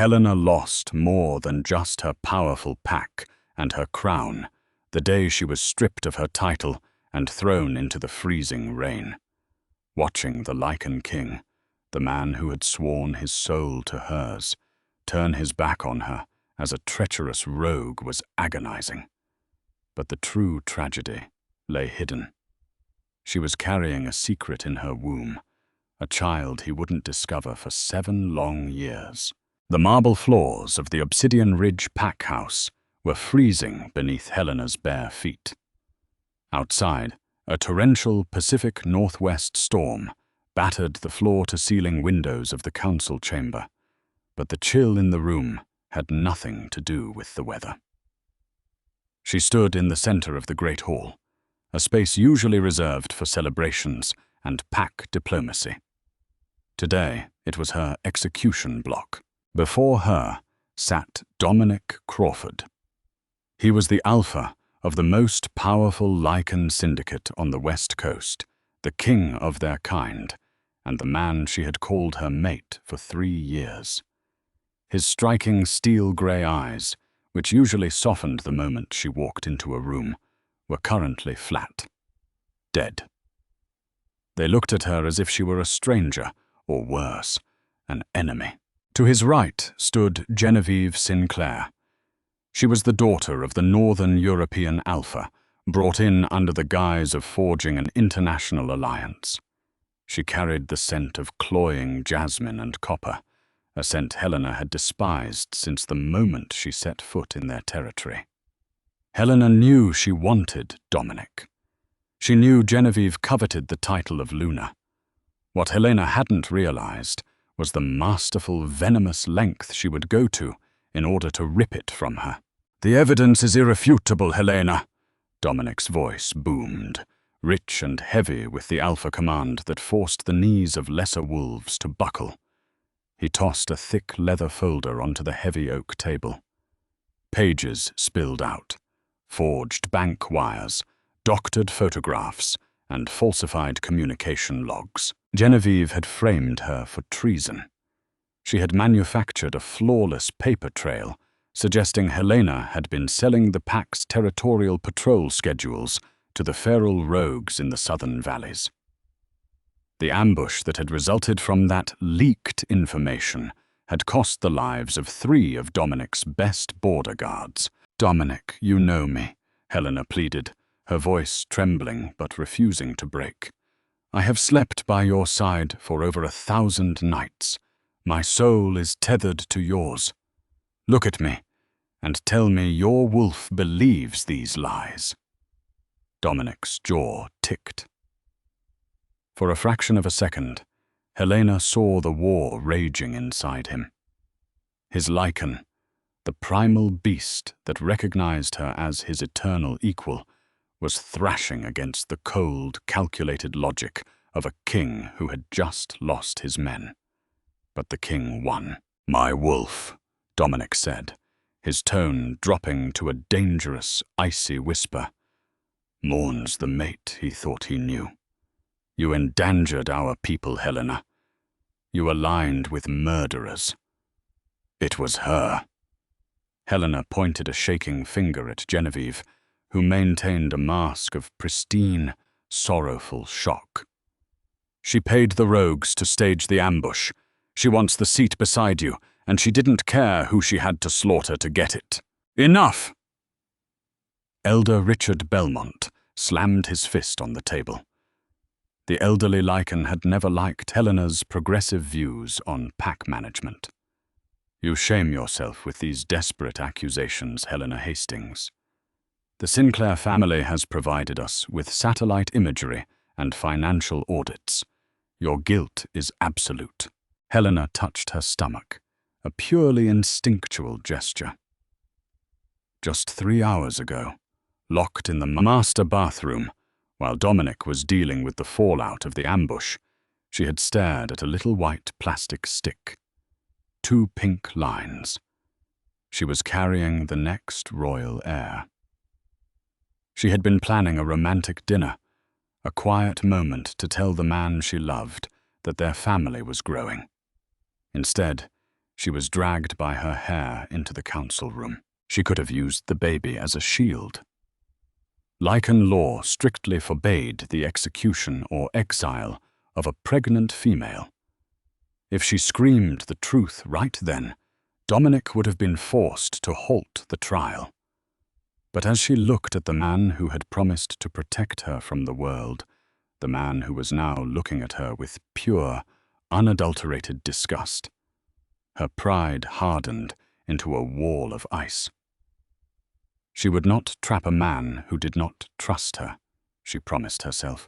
Helena lost more than just her powerful pack and her crown the day she was stripped of her title and thrown into the freezing rain. Watching the Lycan King, the man who had sworn his soul to hers, turn his back on her as a treacherous rogue was agonizing. But the true tragedy lay hidden. She was carrying a secret in her womb, a child he wouldn't discover for 7 long years. The marble floors of the Obsidian Ridge pack house were freezing beneath Helena's bare feet. Outside, a torrential Pacific Northwest storm battered the floor-to-ceiling windows of the council chamber, but the chill in the room had nothing to do with the weather. She stood in the center of the Great Hall, a space usually reserved for celebrations and pack diplomacy. Today, it was her execution block. Before her sat Dominic Crawford. He was the alpha of the most powerful Lycan syndicate on the West Coast, the king of their kind, and the man she had called her mate for 3 years. His striking steel-gray eyes, which usually softened the moment she walked into a room, were currently flat, dead. They looked at her as if she were a stranger, or worse, an enemy. To his right stood Genevieve Sinclair. She was the daughter of the Northern European Alpha, brought in under the guise of forging an international alliance. She carried the scent of cloying jasmine and copper, a scent Helena had despised since the moment she set foot in their territory. Helena knew she wanted Dominic. She knew Genevieve coveted the title of Luna. What Helena hadn't realized was the masterful, venomous length she would go to in order to rip it from her. "The evidence is irrefutable, Helena," Dominic's voice boomed, rich and heavy with the alpha command that forced the knees of lesser wolves to buckle. He tossed a thick leather folder onto the heavy oak table. Pages spilled out, forged bank wires, doctored photographs, and falsified communication logs. Genevieve had framed her for treason. She had manufactured a flawless paper trail, suggesting Helena had been selling the pack's territorial patrol schedules to the feral rogues in the southern valleys. The ambush that had resulted from that leaked information had cost the lives of 3 of Dominic's best border guards. "Dominic, you know me," Helena pleaded, her voice trembling but refusing to break. "I have slept by your side for over 1,000 nights. My soul is tethered to yours. Look at me, and tell me your wolf believes these lies." Dominic's jaw ticked. For a fraction of a second, Helena saw the war raging inside him. His Lycan, the primal beast that recognized her as his eternal equal, was thrashing against the cold, calculated logic of a king who had just lost his men. But the king won. "My wolf," Dominic said, his tone dropping to a dangerous, icy whisper, "mourns the mate he thought he knew. You endangered our people, Helena. You aligned with murderers. It was her." Helena pointed a shaking finger at Genevieve, who maintained a mask of pristine, sorrowful shock. "She paid the rogues to stage the ambush. She wants the seat beside you, and she didn't care who she had to slaughter to get it." "Enough!" Elder Richard Belmont slammed his fist on the table. The elderly Lycan had never liked Helena's progressive views on pack management. "You shame yourself with these desperate accusations, Helena Hastings. The Sinclair family has provided us with satellite imagery and financial audits. Your guilt is absolute." Helena touched her stomach, a purely instinctual gesture. Just 3 hours ago, locked in the master bathroom, while Dominic was dealing with the fallout of the ambush, she had stared at a little white plastic stick. 2 pink lines. She was carrying the next royal heir. She had been planning a romantic dinner, a quiet moment to tell the man she loved that their family was growing. Instead, She was dragged by her hair into the council room. She could have used the baby as a shield. Lycan law strictly forbade the execution or exile of a pregnant female. If she screamed the truth right then, Dominic would have been forced to halt the trial. But as she looked at the man who had promised to protect her from the world, the man who was now looking at her with pure, unadulterated disgust, her pride hardened into a wall of ice. She would not trap a man who did not trust her, she promised herself.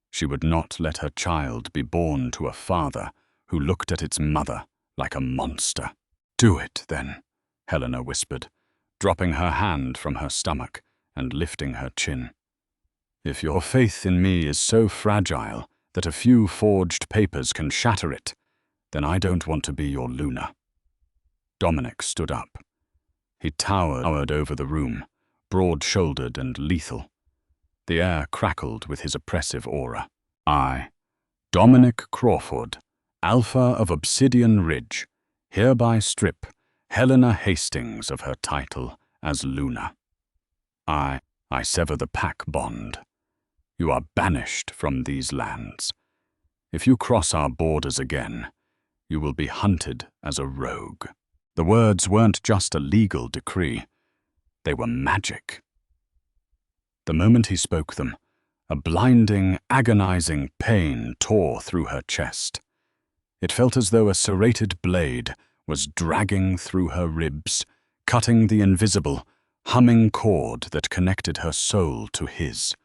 She would not let her child be born to a father who looked at its mother like a monster. "Do it, then," Helena whispered, dropping her hand from her stomach and lifting her chin. "If your faith in me is so fragile that a few forged papers can shatter it, then I don't want to be your Luna." Dominic stood up. He towered over the room, broad-shouldered and lethal. The air crackled with his oppressive aura. "I, Dominic Crawford, Alpha of Obsidian Ridge, hereby strip Helena Hastings of her title as Luna. I sever the pack bond. You are banished from these lands. If you cross our borders again, you will be hunted as a rogue." The words weren't just a legal decree. They were magic. The moment he spoke them, a blinding, agonizing pain tore through her chest. It felt as though a serrated blade was dragging through her ribs, cutting the invisible, humming cord that connected her soul to his.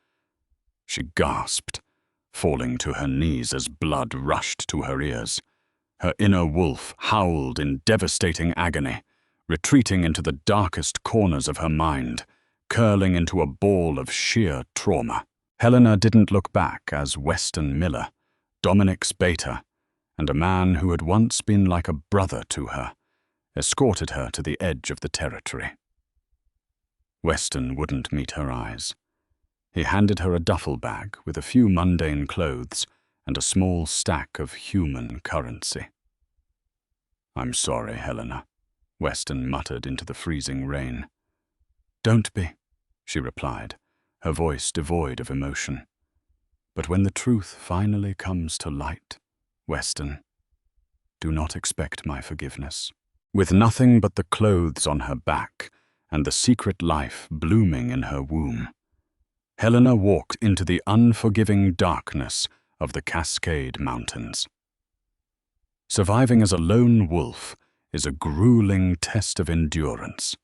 She gasped, falling to her knees as blood rushed to her ears. Her inner wolf howled in devastating agony, retreating into the darkest corners of her mind, curling into a ball of sheer trauma. Helena didn't look back as Weston Miller, Dominic's beta, and a man who had once been like a brother to her, escorted her to the edge of the territory. Weston wouldn't meet her eyes. He handed her a duffel bag with a few mundane clothes and a small stack of human currency. "I'm sorry, Helena," Weston muttered into the freezing rain. "Don't be," she replied, her voice devoid of emotion. "But when the truth finally comes to light, Weston, do not expect my forgiveness." With nothing but the clothes on her back and the secret life blooming in her womb, Helena walked into the unforgiving darkness of the Cascade Mountains. Surviving as a lone wolf is a grueling test of endurance.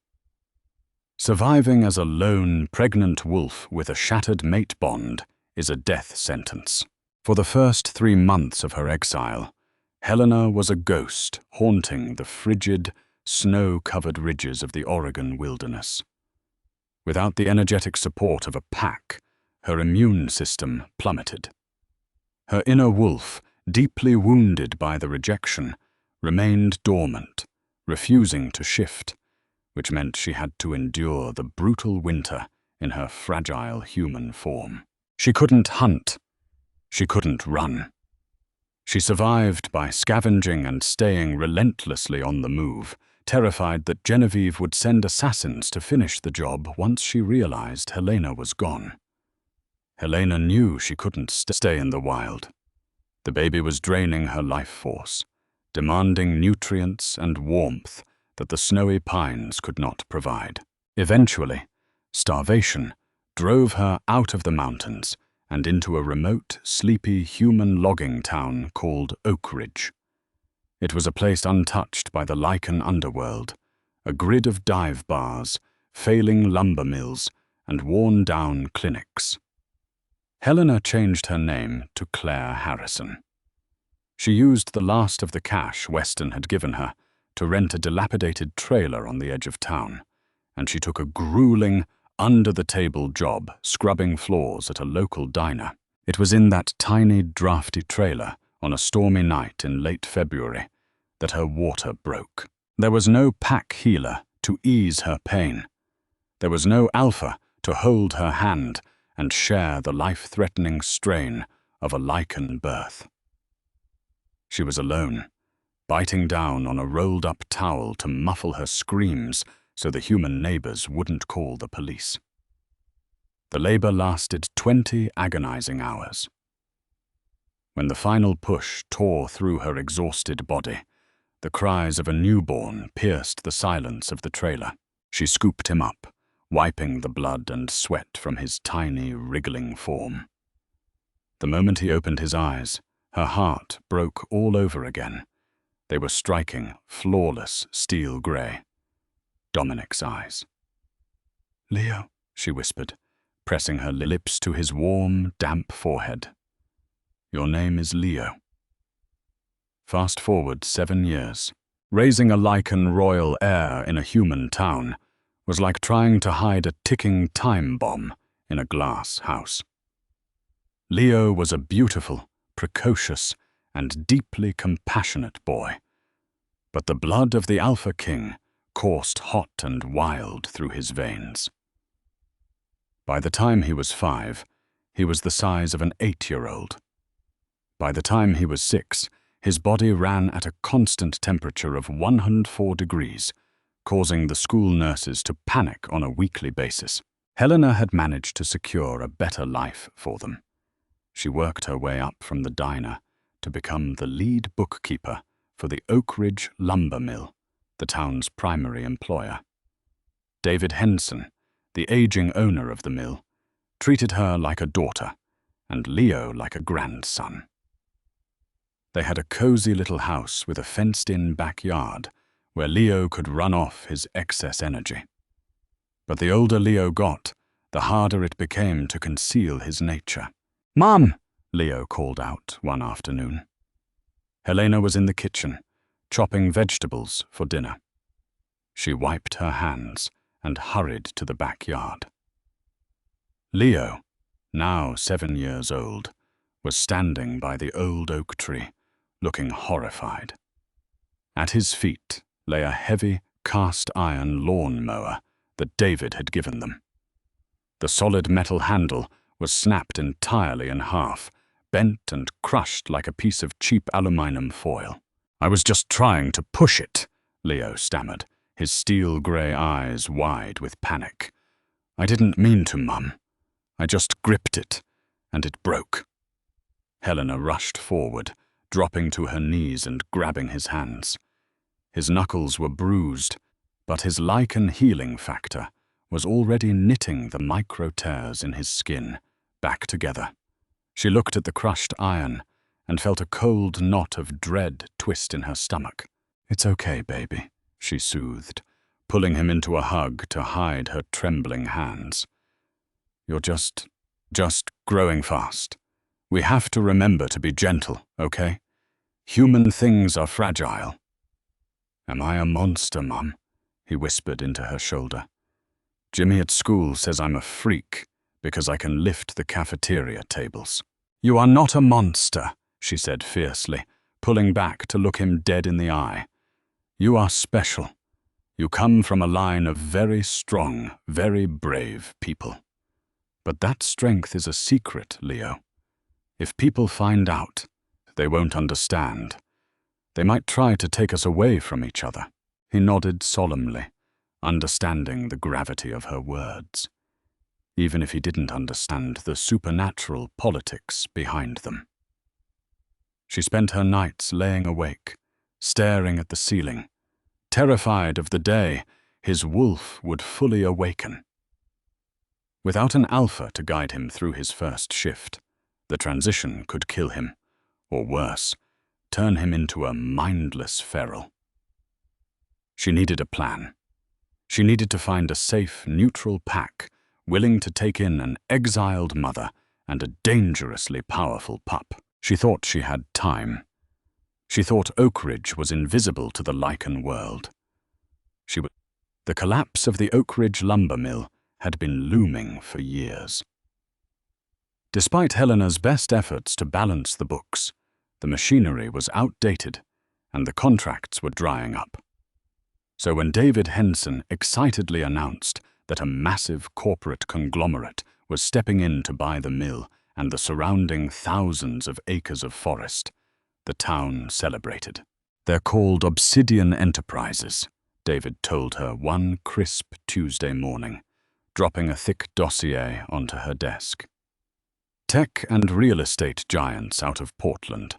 Surviving as a lone, pregnant wolf with a shattered mate bond is a death sentence. For the first 3 months of her exile, Helena was a ghost haunting the frigid, snow-covered ridges of the Oregon wilderness. Without the energetic support of a pack, her immune system plummeted. Her inner wolf, deeply wounded by the rejection, remained dormant, refusing to shift, which meant she had to endure the brutal winter in her fragile human form. She couldn't hunt. She couldn't run. She survived by scavenging and staying relentlessly on the move, terrified that Genevieve would send assassins to finish the job once she realized Helena was gone. Helena knew she couldn't stay in the wild. The baby was draining her life force, demanding nutrients and warmth that the snowy pines could not provide. Eventually, starvation drove her out of the mountains and into a remote, sleepy human logging town called Oak Ridge. It was a place untouched by the Lycan underworld, a grid of dive bars, failing lumber mills, and worn-down clinics. Helena changed her name to Claire Harrison. She used the last of the cash Weston had given her to rent a dilapidated trailer on the edge of town, and she took a grueling, under-the-table job scrubbing floors at a local diner. It was in that tiny, drafty trailer on a stormy night in late February that her water broke. There was no pack healer to ease her pain. There was no alpha to hold her hand and share the life-threatening strain of a Lycan birth. She was alone, biting down on a rolled-up towel to muffle her screams so the human neighbors wouldn't call the police. The labor lasted 20 agonizing hours. When the final push tore through her exhausted body, the cries of a newborn pierced the silence of the trailer. She scooped him up, wiping the blood and sweat from his tiny, wriggling form. The moment he opened his eyes, her heart broke all over again. They were striking, flawless steel gray. Dominic's eyes. "Leo," she whispered, pressing her lips to his warm, damp forehead. "Your name is Leo." Fast forward 7 years. Raising a Lycan royal heir in a human town was like trying to hide a ticking time bomb in a glass house. Leo was a beautiful, precocious, and deeply compassionate boy. But the blood of the Alpha King coursed hot and wild through his veins. By the time he was 5, he was the size of an 8-year-old. By the time he was 6, his body ran at a constant temperature of 104 degrees, causing the school nurses to panic on a weekly basis. Helena had managed to secure a better life for them. She worked her way up from the diner to become the lead bookkeeper for the Oak Ridge Lumber Mill, the town's primary employer. David Henson, the aging owner of the mill, treated her like a daughter and Leo like a grandson. They had a cozy little house with a fenced-in backyard where Leo could run off his excess energy. But the older Leo got, the harder it became to conceal his nature. "Mom!" Leo called out one afternoon. Helena was in the kitchen, chopping vegetables for dinner. She wiped her hands and hurried to the backyard. Leo, now 7 years old, was standing by the old oak tree, looking horrified. At his feet lay a heavy, cast-iron lawn mower that David had given them. The solid metal handle was snapped entirely in half, bent and crushed like a piece of cheap aluminum foil. "I was just trying to push it," Leo stammered, his steel-grey eyes wide with panic. "I didn't mean to, Mum. I just gripped it, and it broke." Helena rushed forward, dropping to her knees and grabbing his hands. His knuckles were bruised, but his Lycan healing factor was already knitting the micro-tears in his skin back together. She looked at the crushed iron and felt a cold knot of dread twist in her stomach. "It's okay, baby," she soothed, pulling him into a hug to hide her trembling hands. "You're just growing fast. We have to remember to be gentle, okay? Human things are fragile." "Am I a monster, Mum?" he whispered into her shoulder. "Jimmy at school says I'm a freak because I can lift the cafeteria tables." "You are not a monster," she said fiercely, pulling back to look him dead in the eye. "You are special. You come from a line of very strong, very brave people. But that strength is a secret, Leo. If people find out, they won't understand. They might try to take us away from each other." He nodded solemnly, understanding the gravity of her words, even if he didn't understand the supernatural politics behind them. She spent her nights laying awake, staring at the ceiling, terrified of the day his wolf would fully awaken. Without an alpha to guide him through his first shift, the transition could kill him, or worse, turn him into a mindless feral. She needed a plan. She needed to find a safe, neutral pack willing to take in an exiled mother and a dangerously powerful pup. She thought she had time. She thought Oak Ridge was invisible to the Lycan world. The collapse of the Oak Ridge lumber mill had been looming for years. Despite Helena's best efforts to balance the books, the machinery was outdated and the contracts were drying up. So when David Henson excitedly announced that a massive corporate conglomerate was stepping in to buy the mill and the surrounding thousands of acres of forest, the town celebrated. They're called Obsidian Enterprises, David told her one crisp Tuesday morning, dropping a thick dossier onto her desk. Tech and real estate giants out of Portland.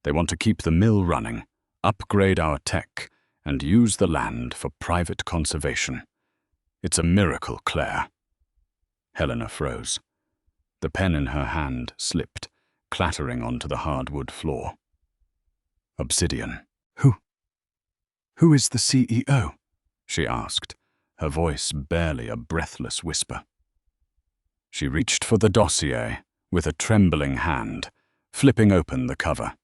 They want to keep the mill running, upgrade our tech, and use the land for private conservation. It's a miracle, Claire. Helena froze. The pen in her hand slipped, clattering onto the hardwood floor. Obsidian. Who is the CEO? She asked, her voice barely a breathless whisper. She reached for the dossier with a trembling hand, flipping open the cover.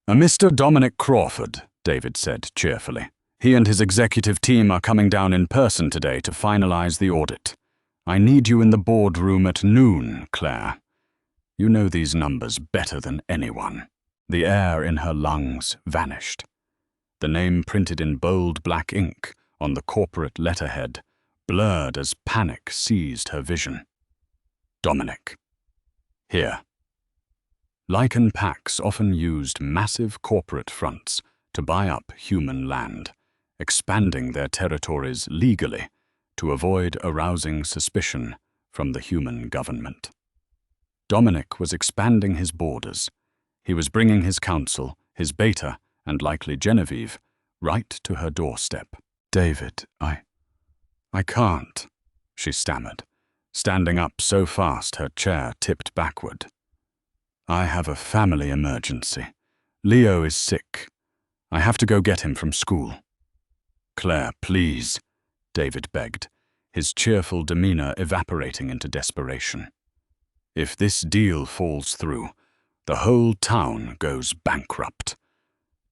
"A Mr. Dominic Crawford," David said cheerfully. "He and his executive team are coming down in person today to finalize the audit. I need you in the boardroom at noon, Claire. You know these numbers better than anyone." The air in her lungs vanished. The name printed in bold black ink on the corporate letterhead blurred as panic seized her vision. Dominic. Here. Lycan packs often used massive corporate fronts to buy up human land, expanding their territories legally to avoid arousing suspicion from the human government. Dominic was expanding his borders. He was bringing his counsel, his beta, and likely Genevieve, right to her doorstep. "David, I can't," she stammered, standing up so fast her chair tipped backward. "I have a family emergency. Leo is sick. I have to go get him from school." "Claire, please," David begged, his cheerful demeanor evaporating into desperation. "If this deal falls through, the whole town goes bankrupt.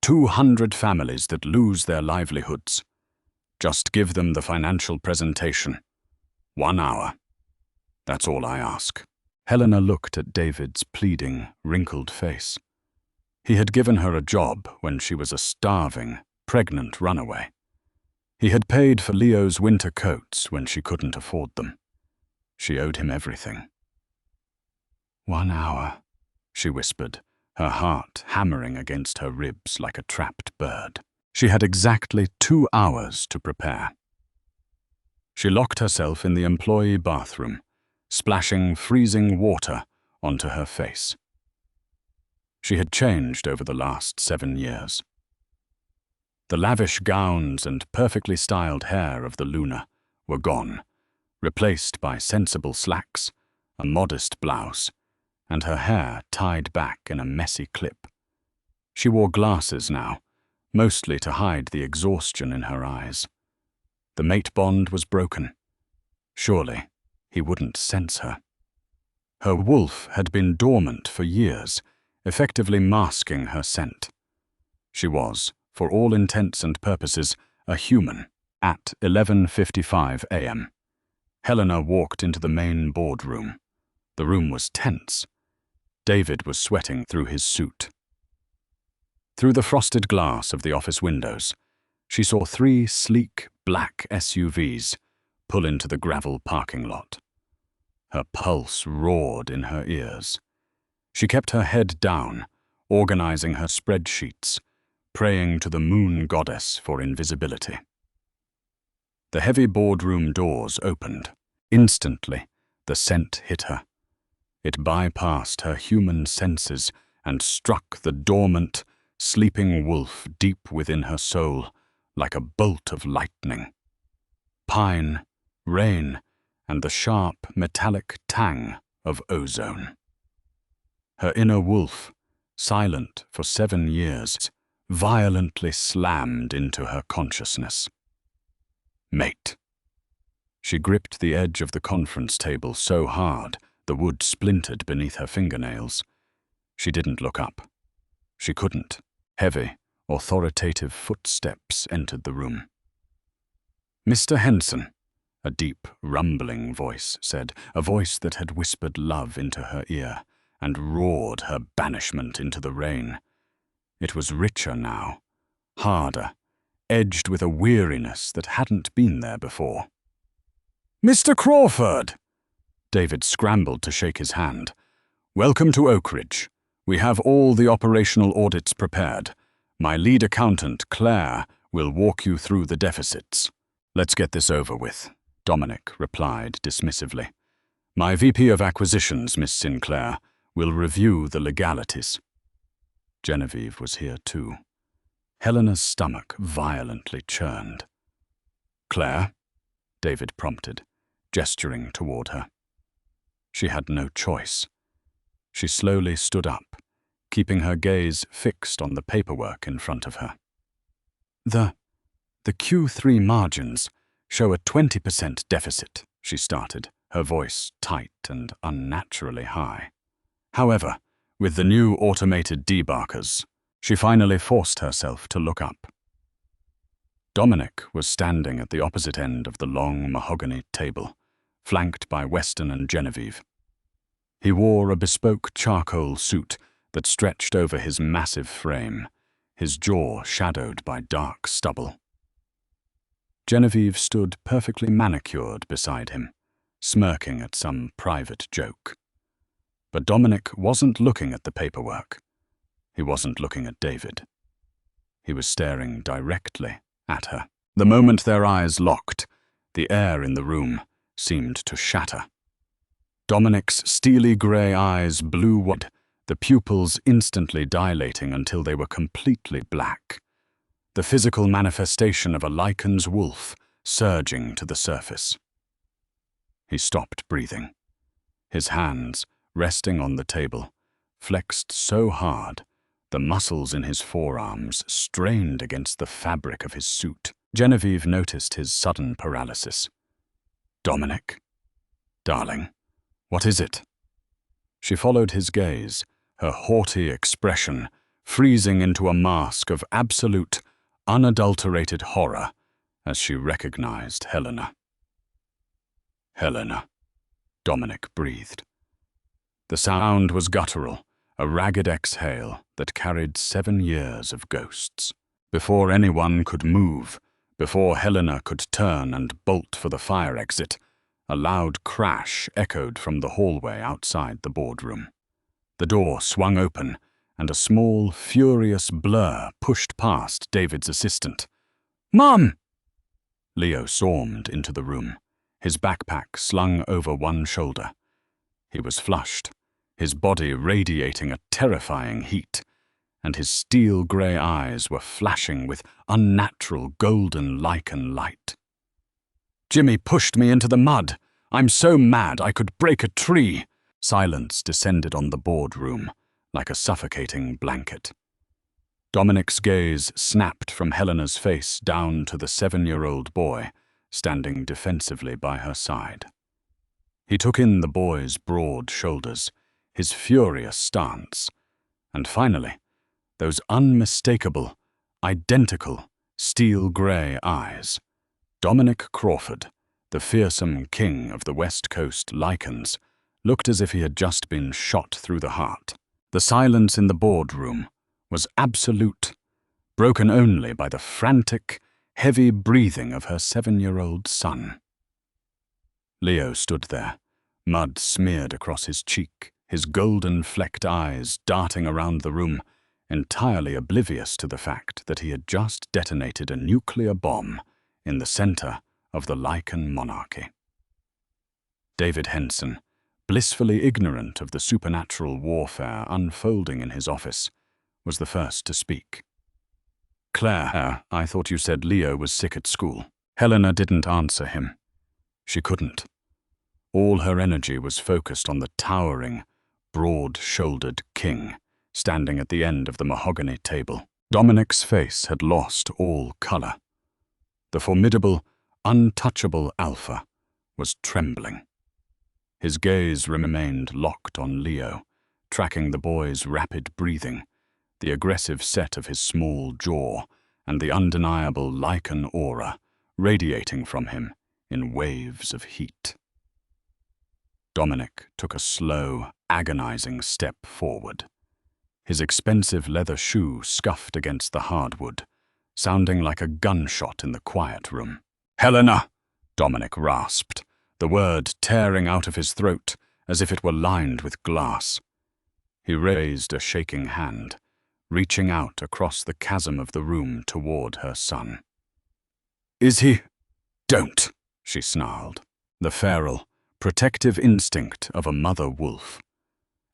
200 families that lose their livelihoods. Just give them the financial presentation. 1 hour. That's all I ask." Helena looked at David's pleading, wrinkled face. He had given her a job when she was a starving, pregnant runaway. He had paid for Leo's winter coats when she couldn't afford them. She owed him everything. 1 hour, she whispered, her heart hammering against her ribs like a trapped bird. She had exactly 2 hours to prepare. She locked herself in the employee bathroom, splashing freezing water onto her face. She had changed over the last 7 years. The lavish gowns and perfectly styled hair of the Luna were gone, replaced by sensible slacks, a modest blouse, and her hair tied back in a messy clip. She wore glasses now, mostly to hide the exhaustion in her eyes. The mate bond was broken. Surely he wouldn't sense her. Her wolf had been dormant for years, effectively masking her scent. She was, for all intents and purposes, a human. At 11:55 a.m., Helena walked into the main boardroom. The room was tense. David was sweating through his suit. Through the frosted glass of the office windows, she saw 3 sleek, black SUVs pull into the gravel parking lot. Her pulse roared in her ears. She kept her head down, organizing her spreadsheets, praying to the moon goddess for invisibility. The heavy boardroom doors opened. Instantly, the scent hit her. It bypassed her human senses and struck the dormant, sleeping wolf deep within her soul like a bolt of lightning. Pine, rain, and the sharp, metallic tang of ozone. Her inner wolf, silent for 7 years, violently slammed into her consciousness. Mate. She gripped the edge of the conference table so hard the wood splintered beneath her fingernails. She didn't look up. She couldn't. Heavy, authoritative footsteps entered the room. "Mr. Henson," a deep, rumbling voice said, a voice that had whispered love into her ear and roared her banishment into the rain. It was richer now, harder, edged with a weariness that hadn't been there before. "Mr. Crawford!" David scrambled to shake his hand. "Welcome to Oak Ridge. We have all the operational audits prepared. My lead accountant, Claire, will walk you through the deficits. Let's get this over with, Dominic replied dismissively. My VP of Acquisitions, Miss Sinclair, will review the legalities. Genevieve was here too. Helena's stomach violently churned. Claire? David prompted, gesturing toward her. She had no choice. She slowly stood up, keeping her gaze fixed on the paperwork in front of her. The Q3 margins show a 20% deficit, she started, her voice tight and unnaturally high. However, with the new automated debarkers, she finally forced herself to look up. Dominic was standing at the opposite end of the long mahogany table, flanked by Weston and Genevieve. He wore a bespoke charcoal suit that stretched over his massive frame, his jaw shadowed by dark stubble. Genevieve stood perfectly manicured beside him, smirking at some private joke. But Dominic wasn't looking at the paperwork. He wasn't looking at David. He was staring directly at her. The moment their eyes locked, the air in the room seemed to shatter. Dominic's steely grey eyes blew wide, the pupils instantly dilating until they were completely black. The physical manifestation of a Lycan's wolf surging to the surface. He stopped breathing. His hands, resting on the table, flexed so hard, the muscles in his forearms strained against the fabric of his suit. Genevieve noticed his sudden paralysis. Dominic? Darling, what is it? She followed his gaze, her haughty expression freezing into a mask of absolute, unadulterated horror as she recognized Helena. Helena, Dominic breathed. The sound was guttural, a ragged exhale that carried 7 years of ghosts. Before anyone could move, before Helena could turn and bolt for the fire exit, a loud crash echoed from the hallway outside the boardroom. The door swung open, and a small, furious blur pushed past David's assistant. "Mom!" Leo stormed into the room, his backpack slung over one shoulder. He was flushed, his body radiating a terrifying heat, and his steel-grey eyes were flashing with unnatural golden Lycan light. "Jimmy pushed me into the mud. I'm so mad I could break a tree." Silence descended on the boardroom like a suffocating blanket. Dominic's gaze snapped from Helena's face down to the 7-year-old boy, standing defensively by her side. He took in the boy's broad shoulders, his furious stance, and finally, those unmistakable, identical, steel-grey eyes. Dominic Crawford, the fearsome king of the West Coast Lycans, looked as if he had just been shot through the heart. The silence in the boardroom was absolute, broken only by the frantic, heavy breathing of her 7-year-old son. Leo stood there, mud smeared across his cheek, his golden-flecked eyes darting around the room, entirely oblivious to the fact that he had just detonated a nuclear bomb in the center of the Lycan monarchy. David Henson, blissfully ignorant of the supernatural warfare unfolding in his office, was the first to speak. "Claire, I thought you said Leo was sick at school." Helena didn't answer him. She couldn't. All her energy was focused on the towering, broad-shouldered king standing at the end of the mahogany table. Dominic's face had lost all color. The formidable, untouchable alpha was trembling. His gaze remained locked on Leo, tracking the boy's rapid breathing, the aggressive set of his small jaw, and the undeniable Lycan aura radiating from him in waves of heat. Dominic took a slow, agonizing step forward. His expensive leather shoe scuffed against the hardwood, sounding like a gunshot in the quiet room. "Helena!" Dominic rasped, the word tearing out of his throat as if it were lined with glass. He raised a shaking hand, reaching out across the chasm of the room toward her son. "Is he—" "Don't," she snarled. The feral, protective instinct of a mother wolf.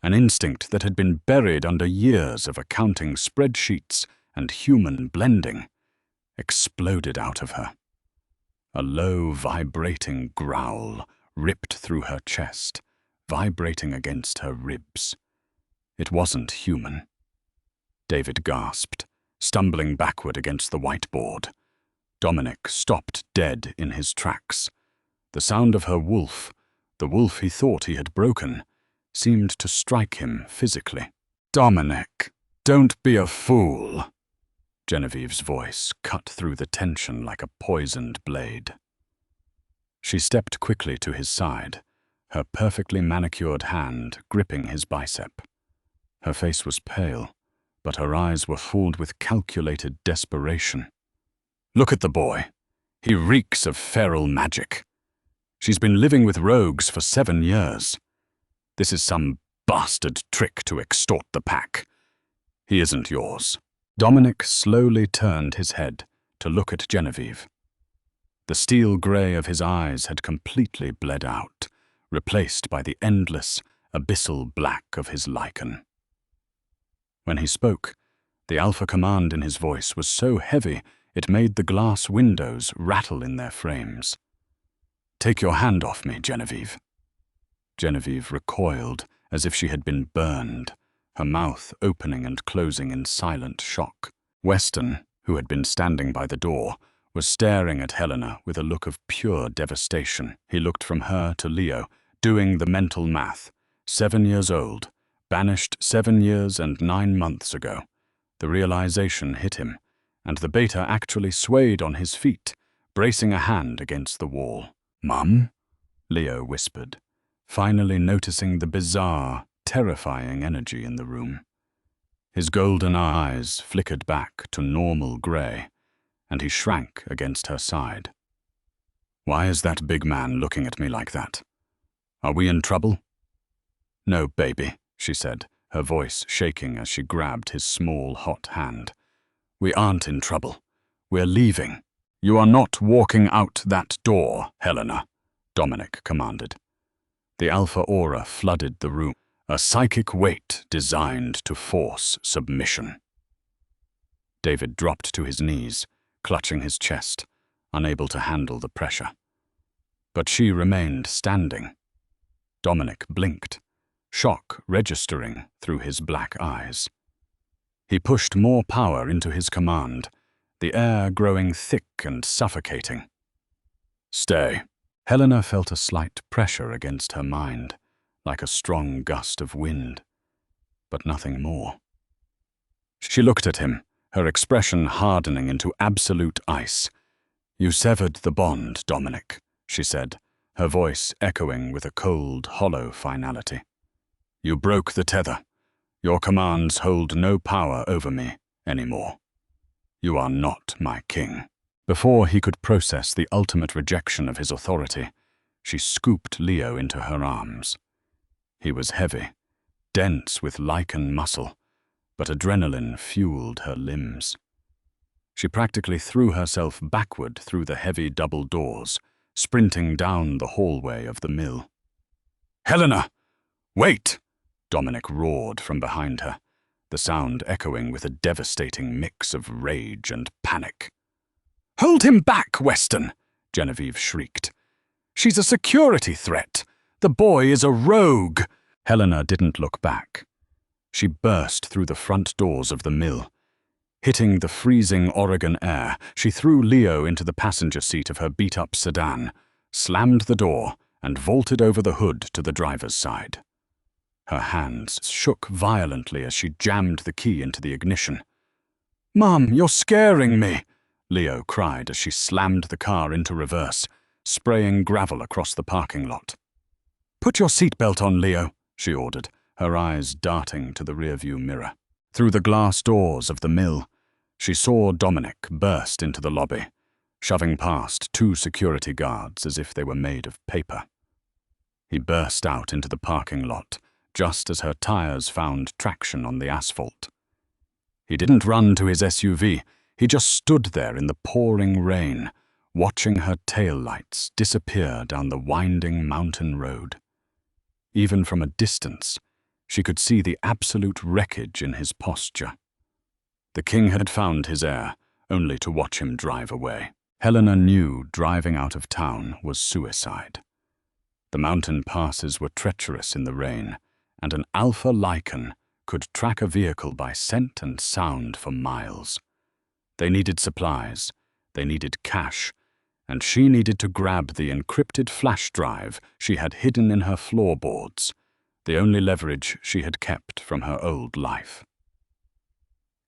An instinct that had been buried under years of accounting spreadsheets and human blending, exploded out of her. A low, vibrating growl ripped through her chest, vibrating against her ribs. It wasn't human. David gasped, stumbling backward against the whiteboard. Dominic stopped dead in his tracks. The sound of her wolf, the wolf he thought he had broken, seemed to strike him physically. "Dominic, don't be a fool." Genevieve's voice cut through the tension like a poisoned blade. She stepped quickly to his side, her perfectly manicured hand gripping his bicep. Her face was pale, but her eyes were filled with calculated desperation. "Look at the boy. He reeks of feral magic. She's been living with rogues for 7 years. This is some bastard trick to extort the pack. He isn't yours." Dominic slowly turned his head to look at Genevieve. The steel grey of his eyes had completely bled out, replaced by the endless, abyssal black of his Lycan. When he spoke, the alpha command in his voice was so heavy it made the glass windows rattle in their frames. "Take your hand off me, Genevieve." Genevieve recoiled as if she had been burned, her mouth opening and closing in silent shock. Weston, who had been standing by the door, was staring at Helena with a look of pure devastation. He looked from her to Leo, doing the mental math. 7 years old, banished 7 years and 9 months ago. The realization hit him, and the beta actually swayed on his feet, bracing a hand against the wall. "Mum?" Leo whispered, finally noticing the bizarre, terrifying energy in the room. His golden eyes flickered back to normal grey, and he shrank against her side. "Why is that big man looking at me like that? Are we in trouble?" "No, baby," she said, her voice shaking as she grabbed his small, hot hand. "We aren't in trouble. We're leaving." "You are not walking out that door, Helena," Dominic commanded. The alpha aura flooded the room, a psychic weight designed to force submission. David dropped to his knees, clutching his chest, unable to handle the pressure. But she remained standing. Dominic blinked, shock registering through his black eyes. He pushed more power into his command, the air growing thick and suffocating. "Stay." Helena felt a slight pressure against her mind, like a strong gust of wind, but nothing more. She looked at him, her expression hardening into absolute ice. "You severed the bond, Dominic," she said, her voice echoing with a cold, hollow finality. "You broke the tether. Your commands hold no power over me anymore. You are not my king." Before he could process the ultimate rejection of his authority, she scooped Leo into her arms. He was heavy, dense with Lycan muscle, but adrenaline fueled her limbs. She practically threw herself backward through the heavy double doors, sprinting down the hallway of the mill. "Helena! Wait!" Dominic roared from behind her, the sound echoing with a devastating mix of rage and panic. "Hold him back, Weston!" Genevieve shrieked. "She's a security threat. The boy is a rogue." Helena didn't look back. She burst through the front doors of the mill. Hitting the freezing Oregon air, she threw Leo into the passenger seat of her beat-up sedan, slammed the door, and vaulted over the hood to the driver's side. Her hands shook violently as she jammed the key into the ignition. "Mom, you're scaring me!" Leo cried as she slammed the car into reverse, spraying gravel across the parking lot. "Put your seatbelt on, Leo," she ordered, her eyes darting to the rearview mirror. Through the glass doors of the mill, she saw Dominic burst into the lobby, shoving past 2 security guards as if they were made of paper. He burst out into the parking lot, just as her tires found traction on the asphalt. He didn't run to his SUV. He just stood there in the pouring rain, watching her taillights disappear down the winding mountain road. Even from a distance, she could see the absolute wreckage in his posture. The king had found his heir, only to watch him drive away. Helena knew driving out of town was suicide. The mountain passes were treacherous in the rain, and an alpha Lycan could track a vehicle by scent and sound for miles. They needed supplies, they needed cash, and she needed to grab the encrypted flash drive she had hidden in her floorboards, the only leverage she had kept from her old life.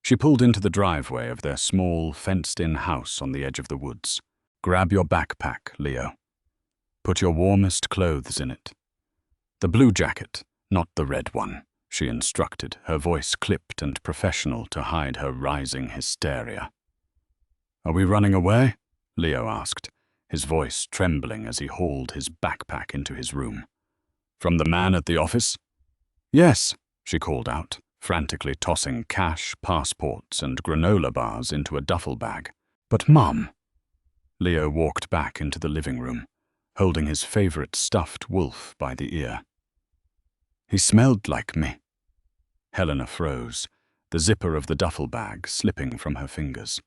She pulled into the driveway of their small, fenced-in house on the edge of the woods. "Grab your backpack, Leo. Put your warmest clothes in it. The blue jacket, not the red one," she instructed, her voice clipped and professional to hide her rising hysteria. "Are we running away?" Leo asked, his voice trembling as he hauled his backpack into his room. "From the man at the office?" "Yes," she called out, frantically tossing cash, passports, and granola bars into a duffel bag. "But, Mum—" Leo walked back into the living room, holding his favorite stuffed wolf by the ear. "He smelled like me." Helena froze, the zipper of the duffel bag slipping from her fingers.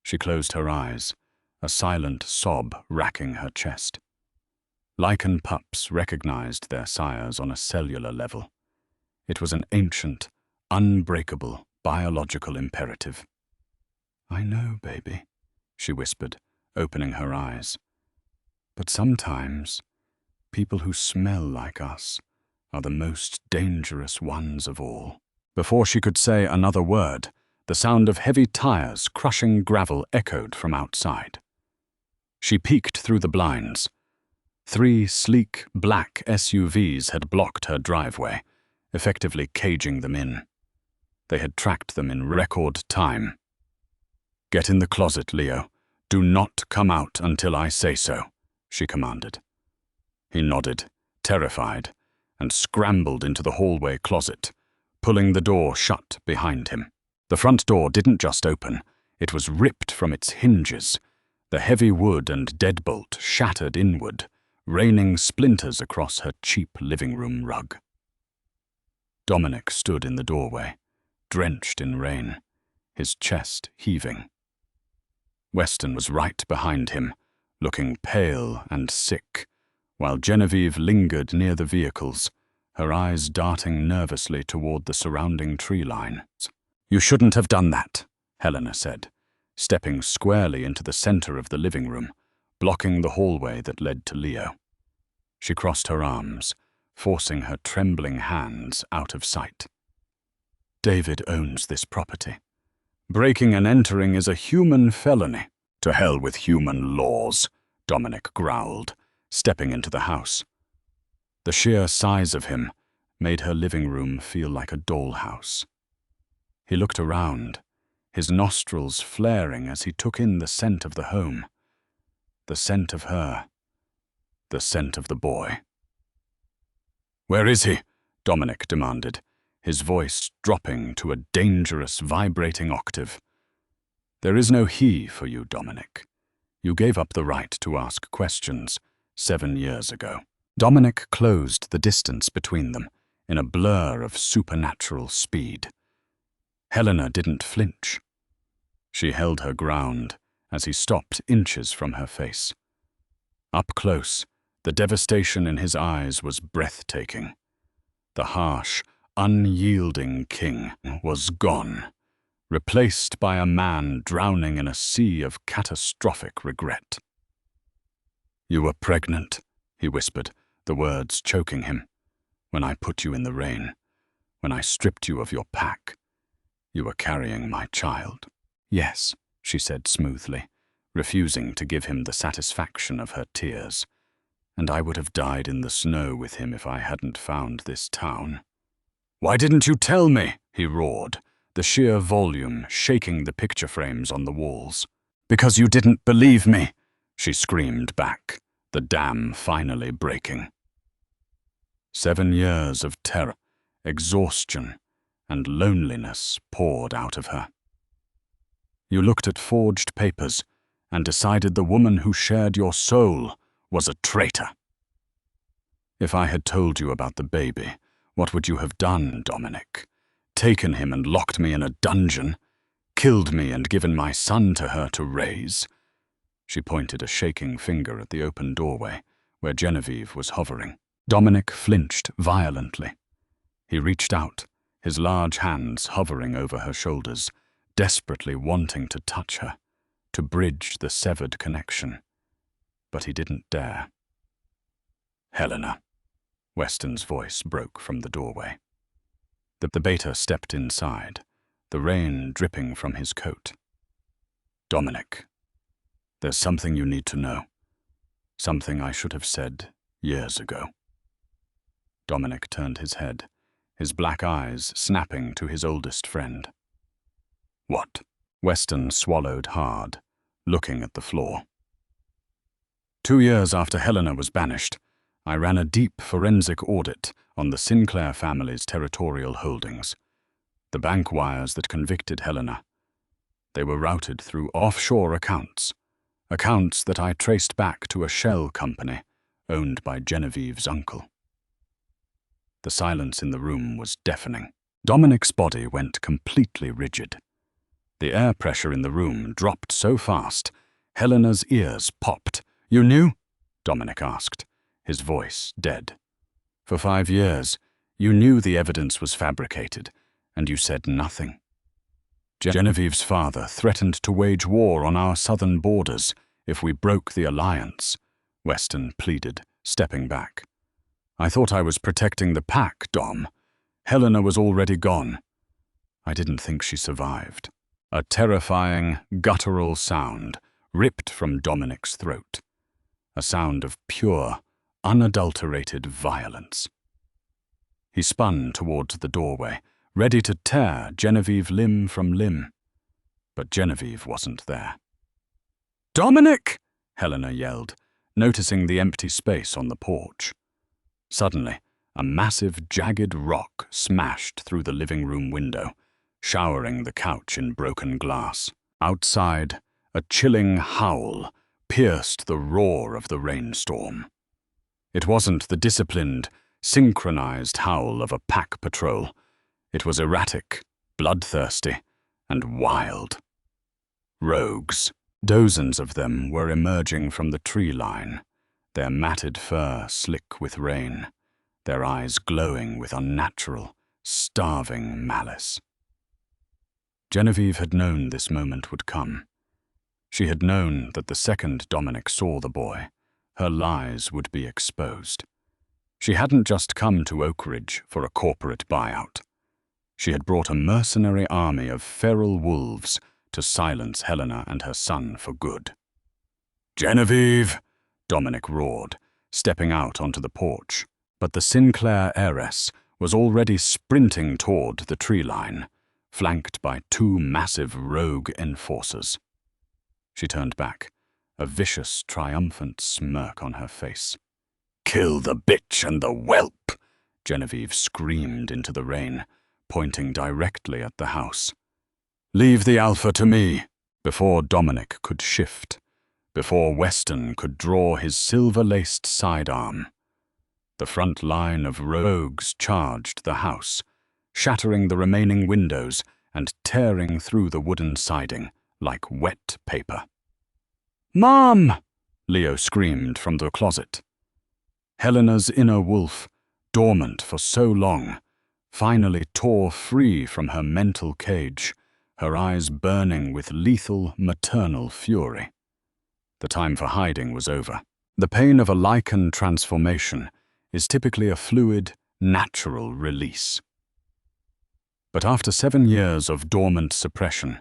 She closed her eyes, a silent sob racking her chest. Lycan pups recognized their sires on a cellular level. It was an ancient, unbreakable biological imperative. "I know, baby," she whispered, opening her eyes. "But sometimes, people who smell like us are the most dangerous ones of all." Before she could say another word, the sound of heavy tires crushing gravel echoed from outside. She peeked through the blinds. 3 sleek, black SUVs had blocked her driveway, effectively caging them in. They had tracked them in record time. "Get in the closet, Leo. Do not come out until I say so," she commanded. He nodded, terrified, and scrambled into the hallway closet, pulling the door shut behind him. The front door didn't just open, it was ripped from its hinges, the heavy wood and deadbolt shattered inward, raining splinters across her cheap living room rug. Dominic stood in the doorway, drenched in rain, his chest heaving. Weston was right behind him, looking pale and sick, while Genevieve lingered near the vehicles, her eyes darting nervously toward the surrounding tree line. "You shouldn't have done that," Helena said, stepping squarely into the center of the living room, blocking the hallway that led to Leo. She crossed her arms, forcing her trembling hands out of sight. "David owns this property. Breaking and entering is a human felony." "To hell with human laws," Dominic growled, stepping into the house. The sheer size of him made her living room feel like a dollhouse. He looked around, his nostrils flaring as he took in the scent of the home. The scent of her. The scent of the boy. "Where is he?" Dominic demanded, his voice dropping to a dangerous, vibrating octave. "There is no he for you, Dominic. You gave up the right to ask questions 7 years ago." Dominic closed the distance between them in a blur of supernatural speed. Helena didn't flinch. She held her ground as he stopped inches from her face. Up close, the devastation in his eyes was breathtaking. The harsh, unyielding king was gone, replaced by a man drowning in a sea of catastrophic regret. "You were pregnant," he whispered, the words choking him. "When I put you in the rain, when I stripped you of your pack, you were carrying my child." "Yes," she said smoothly, refusing to give him the satisfaction of her tears. "And I would have died in the snow with him if I hadn't found this town." "Why didn't you tell me?" he roared, the sheer volume shaking the picture frames on the walls. "Because you didn't believe me," she screamed back, the dam finally breaking. 7 years of terror, exhaustion, and loneliness poured out of her. You looked at forged papers and decided the woman who shared your soul was a traitor. If I had told you about the baby, what would you have done, Dominic? Taken him and locked me in a dungeon? Killed me and given my son to her to raise? She pointed a shaking finger at the open doorway, where Genevieve was hovering. Dominic flinched violently. He reached out, his large hands hovering over her shoulders, desperately wanting to touch her, to bridge the severed connection. But he didn't dare. "Helena," Weston's voice broke from the doorway. The beta stepped inside, the rain dripping from his coat. "Dominic, there's something you need to know. Something I should have said years ago." Dominic turned his head, his black eyes snapping to his oldest friend. "What?" Weston swallowed hard, looking at the floor. 2 years after Helena was banished, I ran a deep forensic audit on the Sinclair family's territorial holdings. The bank wires that convicted Helena. They were routed through offshore accounts that I traced back to a shell company owned by Genevieve's uncle. The silence in the room was deafening. Dominic's body went completely rigid. The air pressure in the room dropped so fast, Helena's ears popped. "You knew?" Dominic asked, his voice dead. "For 5 years, you knew the evidence was fabricated, and you said nothing. Genevieve's father threatened to wage war on our southern borders if we broke the alliance," Weston pleaded, stepping back. "I thought I was protecting the pack, Dom. Helena was already gone. I didn't think she survived." A terrifying, guttural sound ripped from Dominic's throat. A sound of pure, unadulterated violence. He spun towards the doorway, ready to tear Genevieve limb from limb. But Genevieve wasn't there. "Dominic!" Helena yelled, noticing the empty space on the porch. Suddenly, a massive, jagged rock smashed through the living room window, showering the couch in broken glass. Outside, a chilling howl pierced the roar of the rainstorm. It wasn't the disciplined, synchronized howl of a pack patrol. It was erratic, bloodthirsty, and wild. Rogues. Dozens of them were emerging from the tree line, their matted fur slick with rain, their eyes glowing with unnatural, starving malice. Genevieve had known this moment would come. She had known that the second Dominic saw the boy, her lies would be exposed. She hadn't just come to Oak Ridge for a corporate buyout. She had brought a mercenary army of feral wolves to silence Helena and her son for good. "Genevieve!" Dominic roared, stepping out onto the porch. But the Sinclair heiress was already sprinting toward the tree line, flanked by 2 massive rogue enforcers. She turned back, a vicious, triumphant smirk on her face. "Kill the bitch and the whelp!" Genevieve screamed into the rain, pointing directly at the house. "Leave the alpha to me." Before Dominic could shift, before Weston could draw his silver-laced sidearm, the front line of rogues charged the house, shattering the remaining windows and tearing through the wooden siding like wet paper. "Mom!" Leo screamed from the closet. Helena's inner wolf, dormant for so long, finally tore free from her mental cage, her eyes burning with lethal maternal fury. The time for hiding was over. The pain of a Lycan transformation is typically a fluid, natural release. But after 7 years of dormant suppression,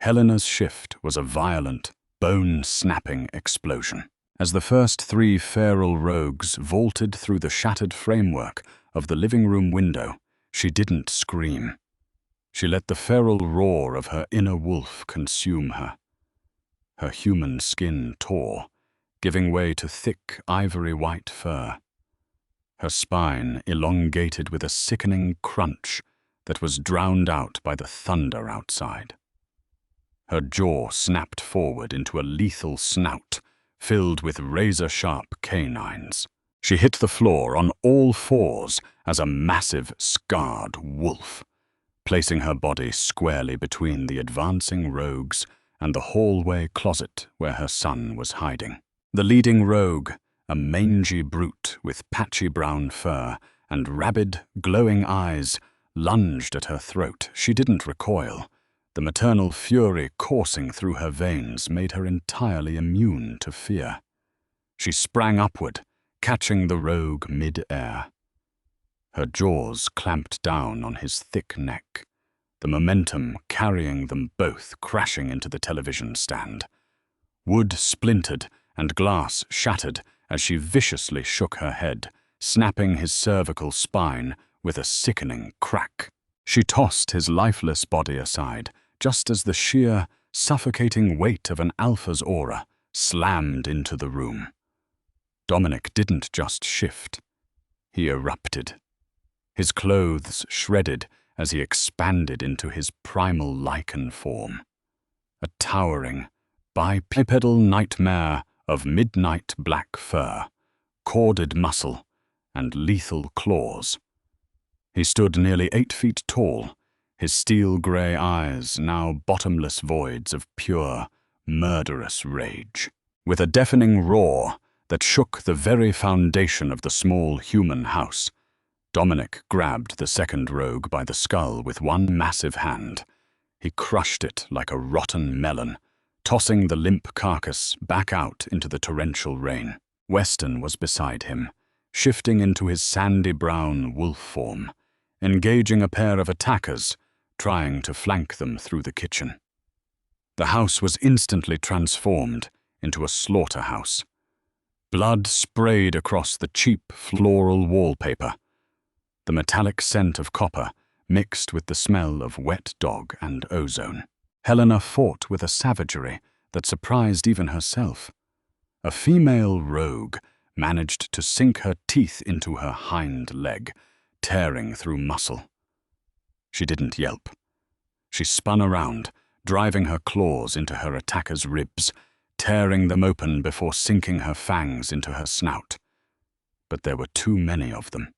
Helena's shift was a violent, bone-snapping explosion. As the first 3 feral rogues vaulted through the shattered framework of the living room window, she didn't scream. She let the feral roar of her inner wolf consume her. Her human skin tore, giving way to thick, ivory-white fur. Her spine elongated with a sickening crunch that was drowned out by the thunder outside. Her jaw snapped forward into a lethal snout filled with razor-sharp canines. She hit the floor on all fours as a massive, scarred wolf, placing her body squarely between the advancing rogues and the hallway closet where her son was hiding. The leading rogue, a mangy brute with patchy brown fur and rabid, glowing eyes, lunged at her throat. She didn't recoil. The maternal fury coursing through her veins made her entirely immune to fear. She sprang upward, catching the rogue mid-air. Her jaws clamped down on his thick neck, the momentum carrying them both crashing into the television stand. Wood splintered and glass shattered as she viciously shook her head, snapping his cervical spine with a sickening crack. She tossed his lifeless body aside, just as the sheer, suffocating weight of an alpha's aura slammed into the room. Dominic didn't just shift. He erupted. His clothes shredded as he expanded into his primal Lycan form. A towering, bipedal nightmare of midnight black fur, corded muscle, and lethal claws. He stood nearly 8 feet tall, his steel-grey eyes now bottomless voids of pure, murderous rage. With a deafening roar that shook the very foundation of the small human house, Dominic grabbed the second rogue by the skull with one massive hand. He crushed it like a rotten melon, tossing the limp carcass back out into the torrential rain. Weston was beside him, shifting into his sandy-brown wolf form, engaging a pair of attackers, trying to flank them through the kitchen. The house was instantly transformed into a slaughterhouse. Blood sprayed across the cheap floral wallpaper. The metallic scent of copper mixed with the smell of wet dog and ozone. Helena fought with a savagery that surprised even herself. A female rogue managed to sink her teeth into her hind leg, tearing through muscle. She didn't yelp. She spun around, driving her claws into her attacker's ribs, tearing them open before sinking her fangs into her snout. But there were too many of them.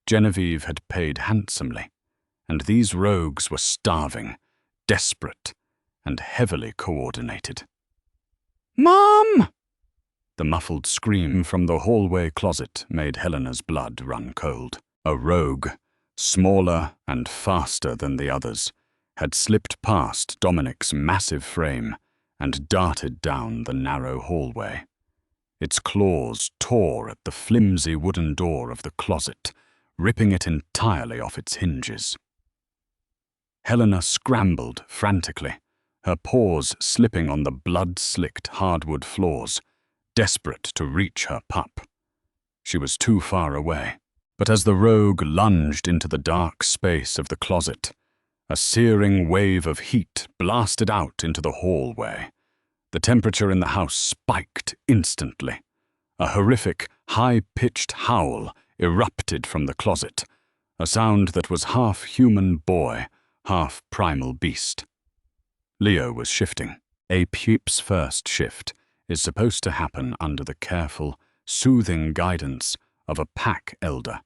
Genevieve had paid handsomely, and these rogues were starving, desperate, and heavily coordinated. "Mom!" The muffled scream from the hallway closet made Helena's blood run cold. A rogue, smaller and faster than the others, had slipped past Dominic's massive frame and darted down the narrow hallway. Its claws tore at the flimsy wooden door of the closet, ripping it entirely off its hinges. Helena scrambled frantically, her paws slipping on the blood-slicked hardwood floors, desperate to reach her pup. She was too far away, but as the rogue lunged into the dark space of the closet, a searing wave of heat blasted out into the hallway. The temperature in the house spiked instantly. A horrific, high-pitched howl erupted from the closet, a sound that was half human boy, half primal beast. Leo was shifting. A pup's first shift is supposed to happen under the careful, soothing guidance of a pack elder,